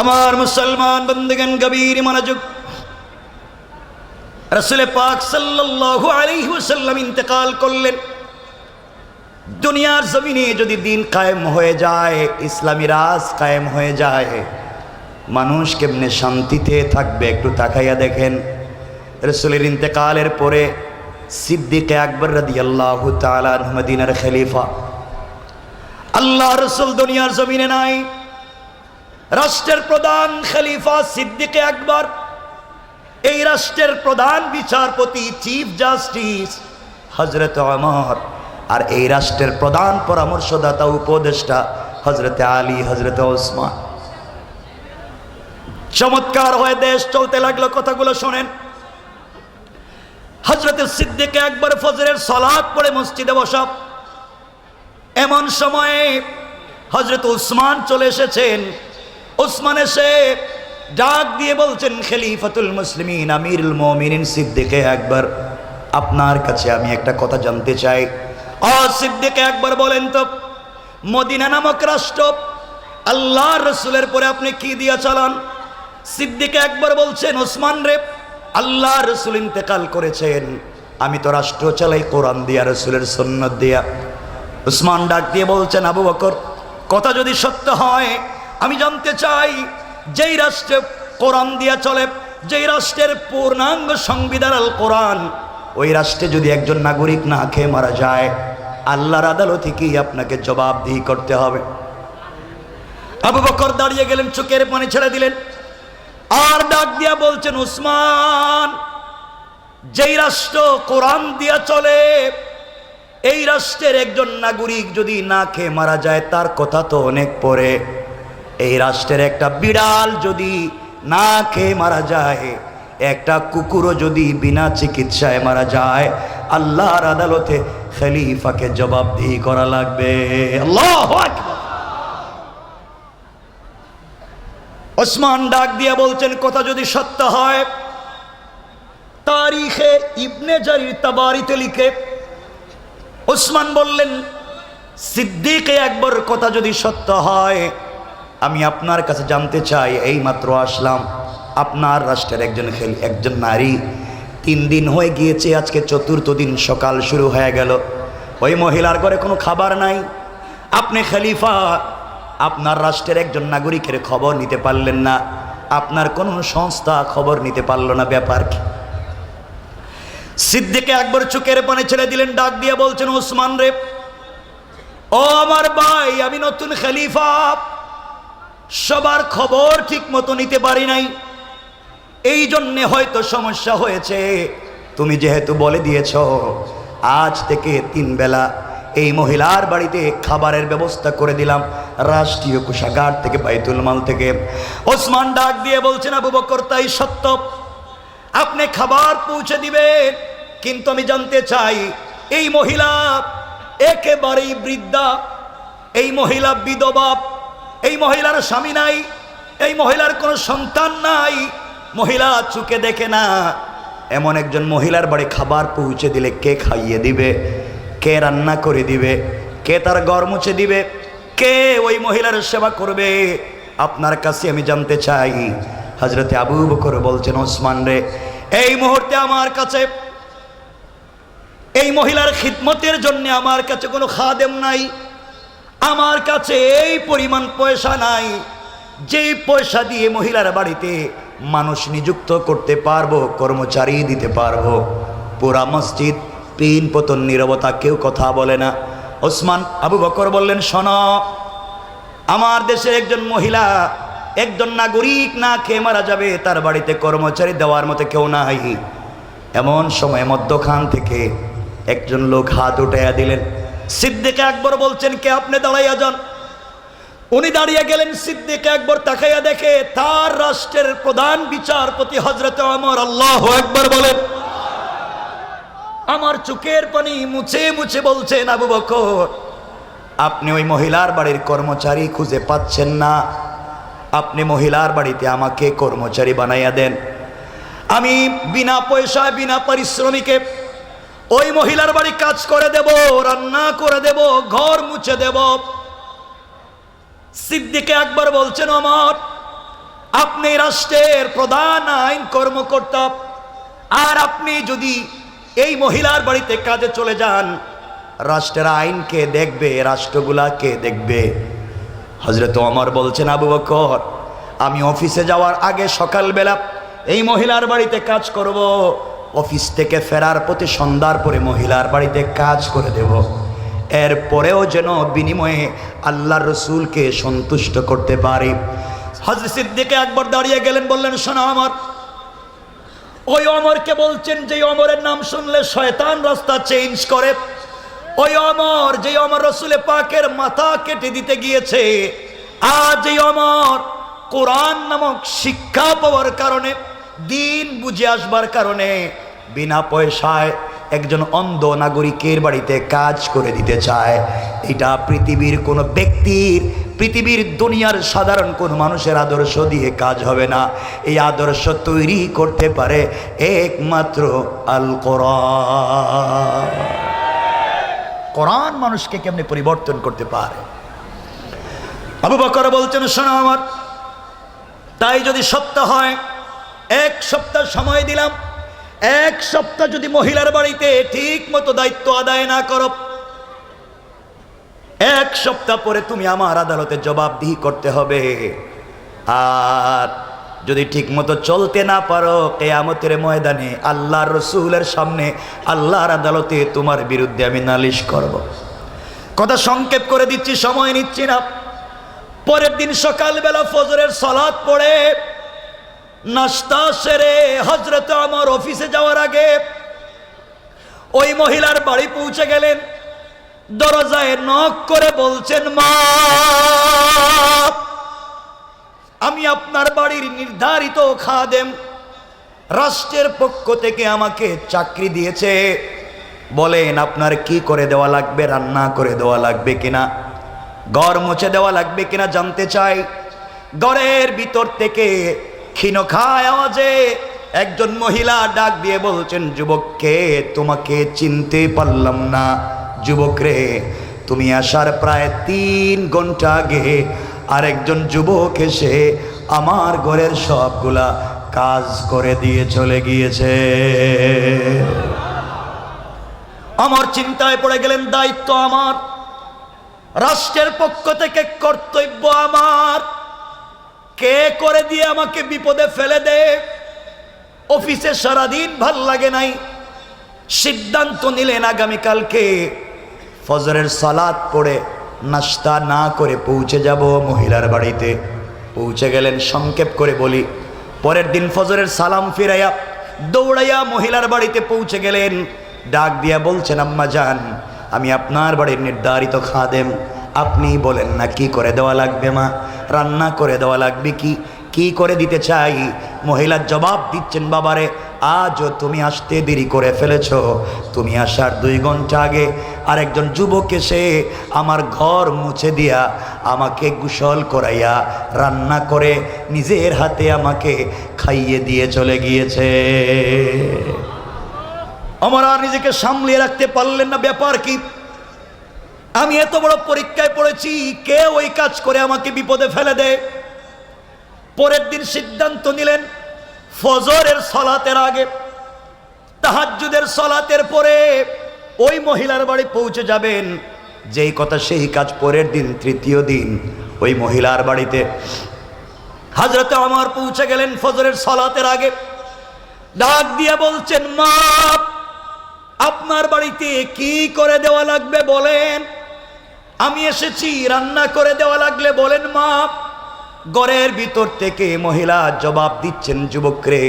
আমার মুসলমান বন্ধুগণ, গভীর মনোযোগ। রাসূল পাক সাল্লাল্লাহু আলাইহি ওয়াসাল্লাম ইন্তেকাল করলেন। দুনিয়ার জমিনে যদি দিন কায়েম হয়ে যায়, ইসলামী রাজ কায়েম হয়ে যায়, মানুষ কেমনে শান্তিতে থাকবে একটু তাকাইয়া দেখেন। রাসূলের ইন্তেকালের পরে সিদ্দিক আকবর রাদিয়াল্লাহু তাআলা আনহু মদিনার খলিফা। আল্লাহ রাসূল দুনিয়ার জমিনে নাই, রাষ্ট্রের প্রধান খলিফা সিদ্দিক আকবর। এই রাষ্ট্রের প্রধান বিচারপতি চিফ জাস্টিস হযরত ওমর, আর এই রাষ্ট্রের প্রধান পরামর্শদাতা উপদেষ্টা হযরত আলী, হযরত ওসমান। চমৎকার হয়ে দেশ চলতে লাগলো। কথাগুলো শোনেন। হযরত সিদ্দিক আকবর ফজরের সালাত পড়ে মসজিদে বসা। এমন সময়ে হযরত ওসমান চলে এসেছেন। ওসমান এসে ডাক দিয়ে বলছেন, খলিফাতুল মুসলিমিন আমিরুল মুমিনিন সিদ্দিক আকবর, আপনার কাছে আমি একটা কথা জানতে চাই। সিদ্দিক আকবর বলেন তো, মদিনা নামক রাষ্ট্র আল্লাহর রাসূলের পরে আপনি কি দিয়া চালান? সিদ্দিক আকবর বলছেন, ওসমান রে, আল্লাহর রাসূল ইন্তেকাল করেছেন, আমি তো রাষ্ট্র চালাই কোরআন দিয়া, রাসূলের সুন্নাত দিয়া। ওসমান ডাক দিয়ে বলছেন, আবু বকর, কথা যদি সত্য হয় আমি জানতে চাই, যেই রাষ্ট্রে কোরআন দিয়া চলে, যেই রাষ্ট্রের পূর্ণাঙ্গ সংবিধান আল কোরআন, ওই রাষ্ট্রে যদি একজন নাগরিক না খেয়ে মারা যায়, আল্লাহর আদালতে কি আপনাকে জবাবদিহি করতে হবে? আবু বকর দাঁড়িয়ে গেলেন, চোখের পানি ছেড়ে দিলেন, আর ডাক দিয়া বলছেন, ওসমান, যেই রাষ্ট্র কোরআন দিয়া চলে, এই রাষ্ট্রের একজন নাগরিক যদি না খেয়ে মারা যায়, তার কথা তো অনেক পরে। এই রাষ্ট্রের একটা বিড়াল যদি না খেয়ে মারা যায়, একটা কুকুরও যদি বিনা চিকিৎসায় মারা যায়, আল্লাহর আদালতে খলিফাকে জবাবদিহি করা লাগবে। আল্লাহু আকবার। ওসমান ডাক দিয়া বলছেন, কথা যদি সত্য হয়, তারিখে ইবনে জারির তাবারিতে লিখে ওসমান বললেন, সিদ্দিক আকবর কথা যদি সত্য হয়, আমি আপনার কাছে জানতে চাই, এই মাত্র আসলাম, আপনার রাষ্ট্রের একজন নারী 3 দিন হয়ে গিয়েছে, আজকে 4র্থ দিন, সকাল শুরু হয়ে গেল, ওই মহিলার ঘরে কোনো খাবার নাই। আপনি খলিফা, আপনার রাষ্ট্রের একজন নাগরিকের খবর নিতে পারলেন না, আপনার কোনো সংস্থা খবর নিতে পারল না, ব্যাপার কি? সিদ্দিক আকবর চোখের পানি ছেড়ে দিলেন, ডাক দিয়ে বলছেন, ওসমান রে, ও আমার ভাই, আমি নতুন খলিফা, সবার খবর ঠিক মতো নিতে পারি নাই, এই জন্যে হয়তো সমস্যা হয়েছে। তুমি যেহেতু বলে দিয়েছ, আজ থেকে 3 বেলা এই মহিলার বাড়িতে খাবারের ব্যবস্থা করে দিলাম, রাষ্ট্রীয় কোষাগার থেকে, বাইতুল মাল থেকে। ওসমান ডাক দিয়ে বলছেন, আবু বকর, তাই সত্য, আপনি খাবার পৌঁছে দিবেন, কিন্তু আমি জানতে চাই, এই মহিলা একেবারেই বৃদ্ধা, এই মহিলা বিধবা, এই মহিলার স্বামী নাই, এই মহিলার কোনো সন্তান নাই, মহিলা চোখে দেখে না, এমন একজন মহিলার বাড়ি খাবার পৌঁছে দিলে কে খাইয়ে দিবে, কে রান্না করে দিবে, কে তার ঘর মুছে দিবে, কে ওই মহিলার সেবা করবে? আপনার কাছে আমি জানতে চাই। হযরতে আবু বকর বলছেন, ওসমান রে, এই মুহূর্তে আমার কাছে এই মহিলার খিদমতের জন্য আমার কাছে কোনো খাদেম নাই, আমার কাছে এই পরিমাণ পয়সা নাই, যেই পয়সা দিয়ে মহিলার বাড়িতে মানুষ নিযুক্ত করতে পারবো, কর্মচারী দিতে পারবো। পুরা মসজিদ পিন পতন নীরবতা, কেউ কথা বলে না। ওসমান, আবু বকর বললেন, শোনো, আমার দেশের একজন মহিলা, একজন নাগরিক না খেয়ে মারা যাবে, তার বাড়িতে কর্মচারী দেওয়ার মতো কেউ নাই। এমন সময় মধ্যখান থেকে একজন লোক হাত উঠাইয়া দিলেন। সিদ্দিক আকবর বলছেন, কে? আপনি দাঁড়াইয়া যান। উনি দাঁড়িয়ে গেলেন। সিদ্দিক আকবর তাকাইয়া দেখে, তার রাষ্ট্রের প্রধান বিচারপতি হযরত ওমর। আল্লাহু আকবার বলেন। আমার চোখের পানি মুছে মুছে বলছেন, আবু বকর, আপনি ওই মহিলার বাড়ির কর্মচারী খুঁজে পাচ্ছেন না, আপনি মহিলার বাড়িতে আমাকে কর্মচারী বানাইয়া দেন, আমি বিনা পয়সায়, বিনা পারিশ্রমিকে ওই মহিলার বাড়ি কাজ করে দেব, রান্না করে দেব, ঘর মুছে দেব। সিদ্দিক আকবর বলছেন, ওমর, আপনি রাষ্ট্রের প্রধান আইন কর্মকর্তা, আর আপনি যদি এই মহিলার বাড়িতে কাজে চলে যান, রাষ্ট্রের আইনকে দেখবে, রাষ্ট্রগুলাকে দেখবে। হযরত ওমর বলছেন, আবু বকর, আমি অফিসে যাওয়ার আগে সকালবেলা এই মহিলার বাড়িতে কাজ করব, অফিস থেকে ফেরার পথে সন্ধ্যার পরে মহিলার বাড়িতে কাজ করে দেব, এরপরেও যেন বিনিময়ে আল্লাহর রসুলকে সন্তুষ্ট করতে পারি। হযরত সিদ্দিক আকবর দাঁড়িয়ে গেলেন, বললেন, শোনো আমার। ওই ওমরকে বলছেন যে ওমরের নাম শুনলে শয়তান রাস্তা চেঞ্জ করে, ওই ওমর যে ওমর রসুল পাকের মাথা কেটে দিতে গিয়েছে, আজ এই ওমর কোরআন নামক শিক্ষা পাওয়ার কারণে, দিন বুঝে আসবার কারণে বিনা পয়সায় একজন অন্ধ নাগরিকের বাড়িতে কাজ করে দিতে চায়। এটা পৃথিবীর কোনো ব্যক্তির, পৃথিবীর দুনিয়ার সাধারণ কোন মানুষের আদর্শ দিয়ে কাজ হবে না। এই আদর্শ তৈরি করতে পারে একমাত্র আল কোরআন। কোরআন মানুষকে কেমনে পরিবর্তন করতে পারে। আবু বকর বলছেন, শোনো আমার, তাই যদি সত্য হয়, 1 সপ্তাহ সময় দিলাম, 1 সপ্তাহ যদি মহিলার বাড়িতে ঠিক মতো দায়িত্ব আদায় না করো, 1 সপ্তাহ পরে তুমি আমার আদালতে জবাবদিহি করতে হবে। আর যদি ঠিক মতো চলতে না পারো, কিয়ামতের ময়দানে আল্লাহর রসুলের সামনে, আল্লাহর আদালতে তোমার বিরুদ্ধে আমি নালিশ করব। কথা সংক্ষেপ করে দিচ্ছি, সময় নিচ্ছি না। পরের দিন সকালবেলা ফজরের সালাত পড়ে নাস্তা সেরে হযরত ওমর অফিসে যাওয়ার আগে ওই মহিলার বাড়ি পৌঁছে গেলেন। দরজায় নক করে বলছেন, মা, আমি আপনার বাড়ির নির্ধারিত খাদেম, রাষ্ট্রের পক্ষ থেকে আমাকে চাকরি দিয়েছে, বলেন আপনার কি করে দেওয়া লাগবে, রান্না করে দেওয়া লাগবে কিনা, ঘর মুছে দেওয়া লাগবে কিনা জানতে চাই। ঘরের ভিতর থেকে ক্ষীণখায় আওয়াজে একজন মহিলা ডাক দিয়ে বলছেন, যুবককে তোমাকে চিনতে পারলাম না। যুবক রে, তুমি আসার প্রায় 3 ঘন্টা আগে আরেকজন যুবক এসে আমার ঘরের সবগুলা কাজ করে দিয়ে চলে গিয়েছে। আমার চিন্তায় পড়ে গেলেন, দায়িত্ব আমার, রাষ্ট্রের পক্ষ থেকে কর্তব্য আমার, কে করে দিয়ে আমাকে বিপদে ফেলে দে। অফিসে সারাদিন ভাল লাগে নাই, সিদ্ধান্ত নিলেন আগামীকালকে ফজরের সালাত পড়ে নাস্তা না করে পৌঁছে যাব মহিলার বাড়িতে। পৌঁছে গেলেন, সংক্ষেপ করে বলি, পরের দিন ফজরের সালাম ফিরাইয়া দৌড়াইয়া মহিলার বাড়িতে পৌঁছে গেলেন। ডাক দিয়া বলছেন, আম্মা জান, আমি আপনার বাড়ির নির্ধারিত খাদেম, আপনি বলেন না কি করে দেওয়া লাগবে মা, রান্না করে দেওয়া লাগবে কি করে দিতে চাই। মহিলার জবাব দিচ্ছেন, বাবারে, আজও তুমি আসতে দেরি করে ফেলেছ। তুমি আসার 2 ঘন্টা আগে আরেকজন যুবক এসে আমার ঘর মুছে দিয়া, আমাকে গোসল করাইয়া, রান্না করে নিজের হাতে আমাকে খাইয়ে দিয়ে চলে গিয়েছে। আমার আর নিজেকে সামলিয়ে রাখতে পারলেন না, ব্যাপার কি, আমি এত বড় পরীক্ষায় পড়েছি, কে ওই কাজ করে আমাকে বিপদে ফেলে দেয়। পরের দিন সিদ্ধান্ত নিলেন, ফজরের সালাতের আগে, তাহাজ্জুদের সালাতের পরে ওই মহিলার বাড়ি পৌঁছে যাবেন। যেই কথা সেই কাজ। পরের দিন, 3য় দিন, ওই মহিলার বাড়িতে হযরত ওমর পৌঁছে গেলেন ফজরের সালাতের আগে। ডাক দিয়ে বলছেন, মা, আপনার বাড়িতে কি করে দেওয়া লাগবে বলেন, আমি এসেছি, রান্না করে দেওয়া লাগলে বলেন মা। ঘরের ভিতর থেকে মহিলা জবাব দিচ্ছেন, যুবক রে,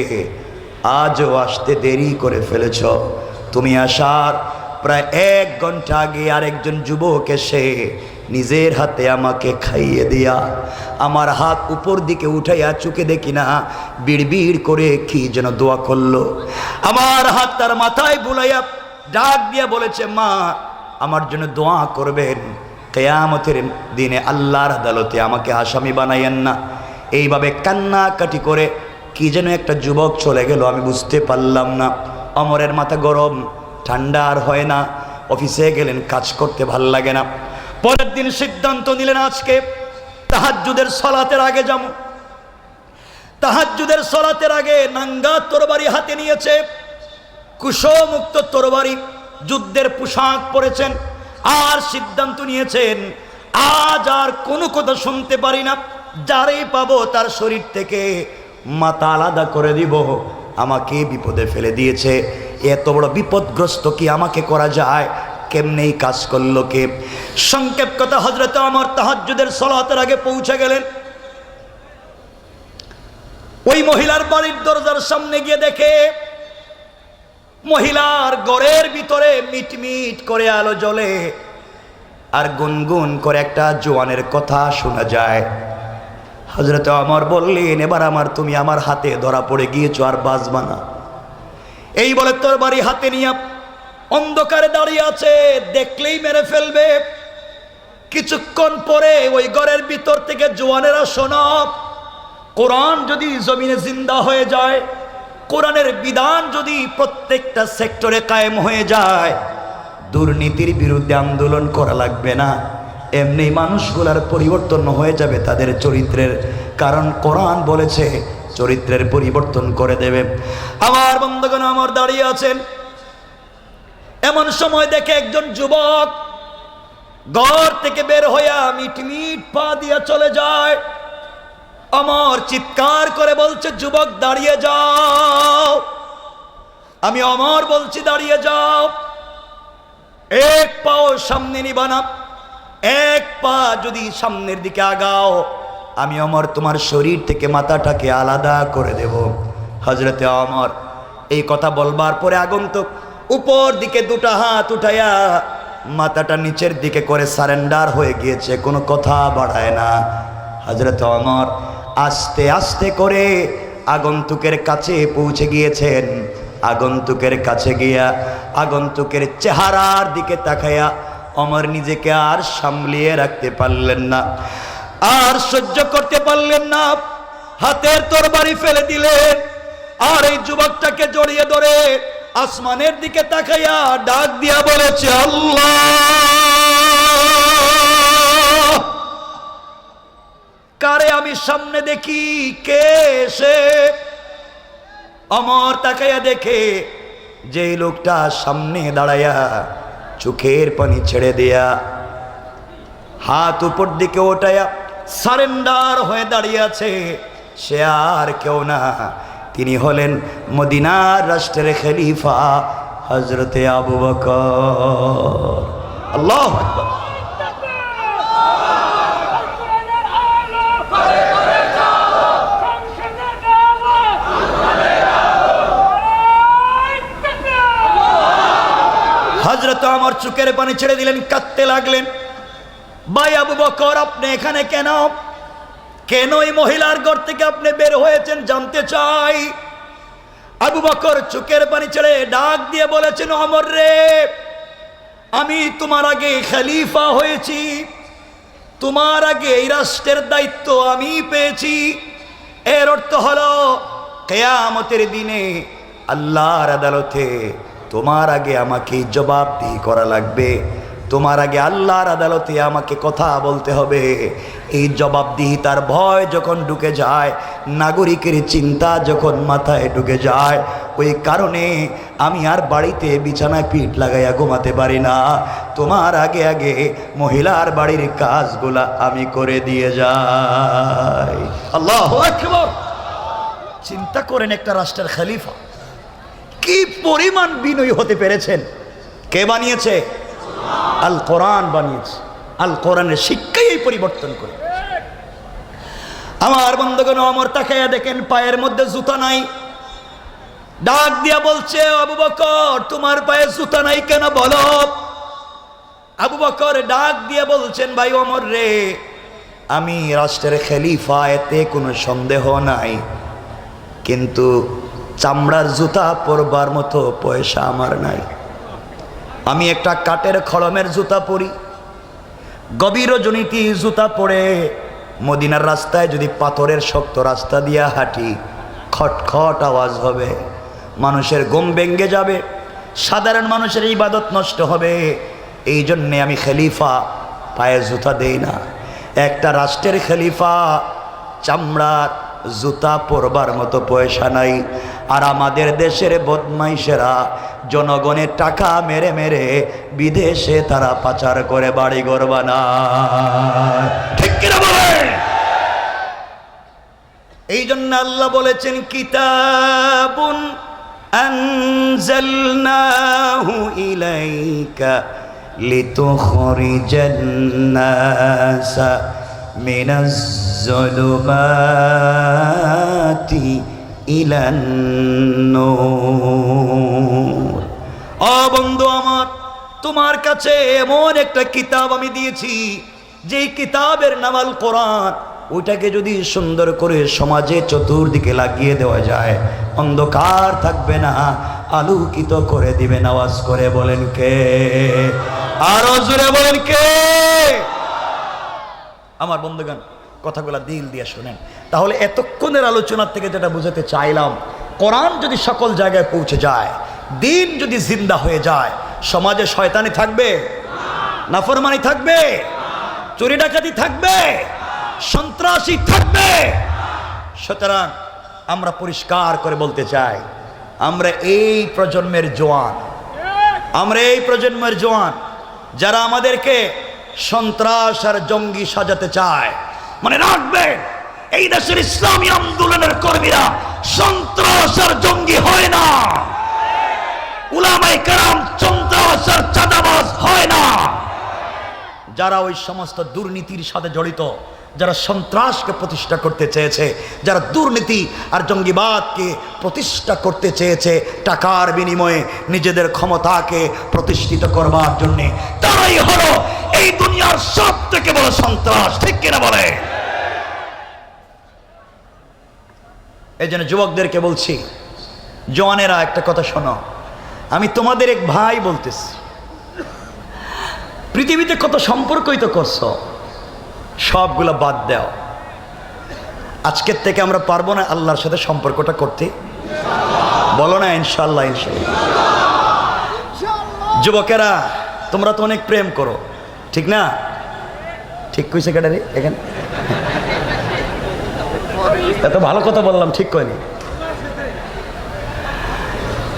আজও আসতে দেরি করে ফেলেছ। তুমি আসার প্রায় 1 ঘন্টা আগে আরেকজন যুবক এসে নিজের হাতে আমাকে খাইয়ে দিয়া, আমার হাত উপর দিকে উঠাইয়া চোখে দেখি না বিড়বিড় করে কি যেন দোয়া করলো। আমার হাত তার মাথায় বুলাইয়া ডাক দিয়া বলেছে, মা, আমার জন্য দোয়া করবেন, কিয়ামতের দিনে আল্লাহর আদালতে আমাকে আসামি বানাইয়েন না। এইভাবে কান্নাকাটি করে কি যেন একটা যুবক চলে গেল, আমি বুঝতে পারলাম না। ওমরের মাথা গরম, ঠান্ডা আর হয় না। অফিসে গেলেন, কাজ করতে ভাল লাগে না। পরের দিন সিদ্ধান্ত নিলেন, আজকে তাহাজ্জুদের সালাতের আগে যাব। তাহাজ্জুদের সালাতের আগে নাঙ্গা তরবারি হাতে নিয়েছে, কুশমুক্ত তরবারি, যুদ্ধের পোশাক পরেছেন, আর সিদ্ধান্ত নিয়েছেন আজ আর কোনো কথা শুনতে পারি না, যারেই পাবো তার শরীর থেকে মাথা আলাদা করে দিব। আমাকে বিপদে ফেলে দিয়েছে, এত বড় বিপদগ্রস্ত কি আমাকে করা যায়? কেমনে এই কাজ করলো কে? সংক্ষেপ কথা, হযরত ওমর তাহাজ্জুদের সালাতের আগে পৌঁছে গেলেন। ওই মহিলার বাড়ির দরজার সামনে গিয়ে দেখে মহিলার ঘরের ভিতরে মিটমিট করে আলো জ্বলে, আর গুনগুন করে একটা জোয়ানের কথা শোনা যায়। হযরত ওমর বললেন, এবার তুমি আমার হাতে ধরা পড়ে গিয়েছো, আর বাঁচবা না। এই বলে তরবারি হাতে নিয়ে অন্ধকারে দাঁড়িয়ে আছে, দেখলেই মেরে ফেলবে। কিছুক্ষণ পরে ওই ঘরের ভিতর থেকে জোয়ানেরা শোনা, কোরআন যদি জমিনে জিন্দা হয়ে যায়, কোরআনের বিধান যদি প্রত্যেকটা সেক্টরে কায়েম হয়ে যায়, দুর্নীতির বিরুদ্ধে আন্দোলন করা লাগবে না, এমনি মানুষগুলার পরিবর্তন হয়ে যাবে তাদের চরিত্রের, কারণ কোরআন বলেছে চরিত্রের পরিবর্তন করে দেবে। আমার বন্ধুগণ আমার দাঁড়িয়ে আছেন, এমন সময় দেখে একজন যুবক ঘর থেকে বের হইয়া মিটমিট পা দিয়া চলে যায়। আমার চিৎকার করে বলছে, যুবক দাঁড়িয়ে যাও। আমি অমর বলছি দাঁড়িয়ে যাও, এক পাও সামনে নিবা না, এক পা যদি সামনের দিকে আগাও, আমি অমর তোমার শরীর থেকে মাথাটাকে আলাদা করে দেব। হযরতে অমর এই কথা বলবার পরে আগন্তুক উপর দিকে দুটা হাত উঠাইয়া মাথাটা নিচের দিকে করে সারেন্ডার হয়ে গিয়েছে, কোনো কথা বাড়ায় না। হযরতে অমর আস্তে আস্তে করে আগন্তুকের কাছে পৌঁছে গিয়েছেন। আগন্তুকের কাছে গিয়া আগন্তুকের চেহারার দিকে তাকাইয়া অমর নিজেকে আর সামলিয়ে রাখতে পারলেন না, আর সহ্য করতে পারলেন না, হাতের তরবারি ফেলে দিলেন। আর এই যুবকটাকে জড়িয়ে ধরে আসমানের দিকে তাকাইয়া ডাক দিয়া বলেছে, আল্লাহ, কারে আমি সামনে দেখি, কে সে? অমর তাকাইয়া দেখে যে লোকটা সামনে দাঁড়াইয়া চোখের পানি ছেড়ে দিয়া হাত উপর দিকে ওঠাইয়া সারেন্ডার হয়ে দাঁড়িয়ে আছে, সে আর কেউ না, তিনি হলেন মদিনার রাষ্ট্রের খলিফা হযরতে আবু বকর। আল্লাহু আকবার। হযরত ওমর চোখের পানি ছেড়ে দিলেন, কাঁদতে লাগলেন। ভাই আবু বকর, আপনি এখানে কেন? কেন এই মহিলার ঘর থেকে আপনি বের হয়েছেন জানতে চাই। আবু বকর চোখের পানি ছেড়ে ডাক দিয়ে বলেছেন, ওমর রে, আমি তোমার আগে খলিফা হয়েছি, তোমার আগে এই রাষ্ট্রের দায়িত্ব আমি পেয়েছি। এর অর্থ হলো কিয়ামতের দিনে আল্লাহর আদালতে তোমার আগে আমাকে জবাবদিহি করা লাগবে, তোমার আগে আল্লাহর আদালতে আমাকে কথা বলতে হবে। এই জবাবদিহিতার ভয় যখন ঢুকে যায়, নাগরিকের চিন্তা যখন মাথায় ঢুকে যায়, ওই কারণে আমি আর বাড়িতে বিছানায় পিঠ লাগাইয়া ঘুমাতে পারি না, তোমার আগে আগে মহিলার বাড়ির কাজগুলা আমি করে দিয়ে যাই। আল্লাহু আকবার। চিন্তা করেন, একটা রাষ্ট্রের খলিফা কি পরিমাণ বিনয়ী হতে পেরেছেন। কে বানিয়েছে? আল কোরআন বানিয়েছে। আল কোরআনের শিক্ষাই পরিবর্তন করে। আমার বন্ধুগণ, ওমর তাকাইয়া দেখেন পায়ের মধ্যে জুতা নাই। ডাক দিয়া বলছে, আবু বকর, তোমার পায়ে জুতা নাই কেন বলো? আবু বকর ডাক দিয়ে বলছেন, ভাই ওমর রে, আমি রাষ্ট্রের খলিফা, এতে কোনো সন্দেহ নাই, কিন্তু চামড়ার জুতা পরবার মতো পয়সা আমার নাই। আমি একটা কাঠের খড়মের জুতা পরি, গভীর রজনীতি জুতা পরে মদিনার রাস্তায় যদি পাথরের শক্ত রাস্তা দিয়া হাঁটি, খটখট আওয়াজ হবে, মানুষের ঘুম ভেঙে যাবে, সাধারণ মানুষের ইবাদত নষ্ট হবে। এই জন্যে আমি খলিফা পায়ে জুতা দেই না। একটা রাষ্ট্রের খলিফা চামড়ার জুতা পরবার মতো পয়সা নাই। আর আমাদের দেশের বদমাইশেরা জনগণের টাকা মেরে মেরে বিদেশে তারা পাচার করে বাড়িঘর বানায়। ঠিক কিনা বলেন? এই জন্য আল্লাহ বলেছেন, কিতাবুন আনজালনাহু ইলাইকা লিতুখরিজান নাসা মিনাজ যুলুমাতি ইলান নূর। ও বন্ধু আমার, তোমার কাছে এমন একটা কিতাব আমি দিয়েছি, যেই কিতাবের নাম আল কোরআন। ওইটাকে যদি সুন্দর করে সমাজে চতুর্দিকে লাগিয়ে দেওয়া যায়, অন্ধকার থাকবে না, আলোকিত করে দিবেন। আওয়াজ করে বলেন কে? আরো জোরে বলেন কে? আমার বন্ধুগণ, কথাগুলা দিল দিয়ে শুনেন। তাহলে এতক্ষণের আলোচনার থেকে যেটা বুঝাতে চাইলাম, কোরআন যদি সকল জায়গায় পৌঁছে যায়, দিন যদি জিন্দা হয়ে যায়, সমাজে শয়তানি থাকবে? নাফরমানি থাকবে? চুরি ডাকাতি থাকবে? সন্ত্রাসী থাকবে? সুতরাং আমরা পরিষ্কার করে বলতে চাই, আমরা এই প্রজন্মের জওয়ান, যারা আমাদেরকে সন্ত্রাস আর জঙ্গি সাজাতে চায়। মনে রাখবেন, এই দেশের ইসলামী আন্দোলনের কর্মীরা সন্ত্রাস আর জঙ্গি হয় না। উলামায়ে কেরাম সন্ত্রাস আর চাঁদাবাজ হয় না। যারা ওই সমস্ত দুর্নীতির সাথে জড়িত, যারা সন্ত্রাসকে প্রতিষ্ঠা করতে চেয়েছে, যারা দুর্নীতি আর জঙ্গিবাদকে প্রতিষ্ঠা করতে চেয়েছে টাকার বিনিময়ে নিজেদের ক্ষমতাকে প্রতিষ্ঠিত করবার জন্যে, তারাই হলো এই দুনিয়ার সব থেকে বড় সন্ত্রাস। ঠিক কিনা বলে? এই জন্য যুবকদেরকে বলছি, জওয়ানেরা একটা কথা শোনো, আমি তোমাদের এক ভাই বলতেছি। পৃথিবীতে কত সম্পর্কই তো করছো, সবগুলো বাদ দাও। আজকের থেকে আমরা পারবো না আল্লাহর সাথে সম্পর্কটা করতে? বলো না ইনশাল্লাহ। ইনশাল্লাহ। যুবকেরা, তোমরা তো অনেক প্রেম করো, ঠিক না? ঠিক কইছে কেডা রে এখানে? এত ভালো কথা বললাম, ঠিক কইনি?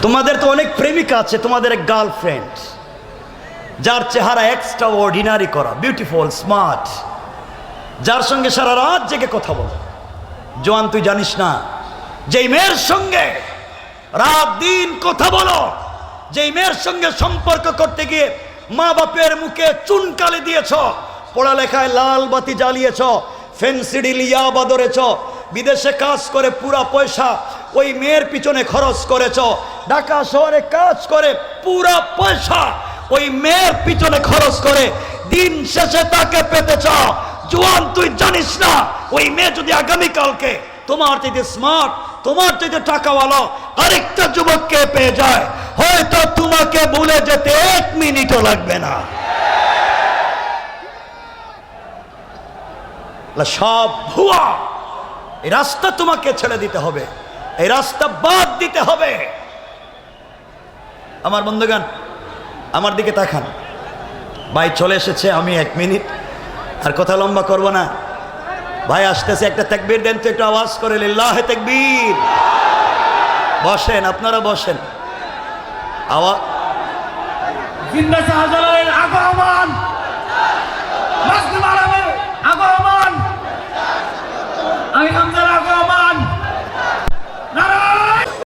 তোমাদের তো অনেক প্রেমিকা আছে, তোমাদের এক গার্লফ্রেন্ড, যার চেহারা এক্সট্রা অর্ডিনারি করা, বিউটিফুল, স্মার্ট, যার সঙ্গে সারা রাত জেগে কথা বলো। জওয়ান, তুই জানিস না, যেই মেয়ের সঙ্গে রাত দিন কথা বলো, যেই মেয়ের সঙ্গে সম্পর্ক করতে গিয়ে মা বাপের মুখে চুনকালি দিয়েছ, পড়ালেখায় লাল বাতি জ্বালিয়েছ, ফেন্সিডিল ইয়াবা ধরেছ, বিদেশে কাজ করে পুরা পয়সা ওই মেয়ের পিছনে খরচ করেছ, ঢাকা শহরে কাজ করে পুরা পয়সা ওই মেয়ের পিছনে খরচ করে দিন শেষে তাকে পেতে চাও। জওয়ান, তুই জানিস না, ওই মেয়ে যদি আগামীকালকে তোমার চাইতে স্মার্ট, তোমার চাইতে টাকাওয়ালা আরেকটা যুবককে পেয়ে যায়, হয়তো তোমাকে ভুলে যেতে 1 মিনিটও লাগবে না। সব ভুয়া। এই রাস্তা তোমাকে ছেড়ে দিতে হবে, এই রাস্তা বাদ দিতে হবে। আমার বন্ধুগণ, আমার দিকে তাকান। ভাই চলে এসেছে, আমি 1 মিনিট আর কথা লম্বা করব না। ভাই আসতেছে, একটা তাকবীর দেন তো, একটু আওয়াজ করে লিল্লাহে তাকবীর। বসেন, আপনারা বসেন। আওয়াজ। জিন্দা শাহজালালের আগমন, মুসলিম আলমের আগমন, আমি হামজার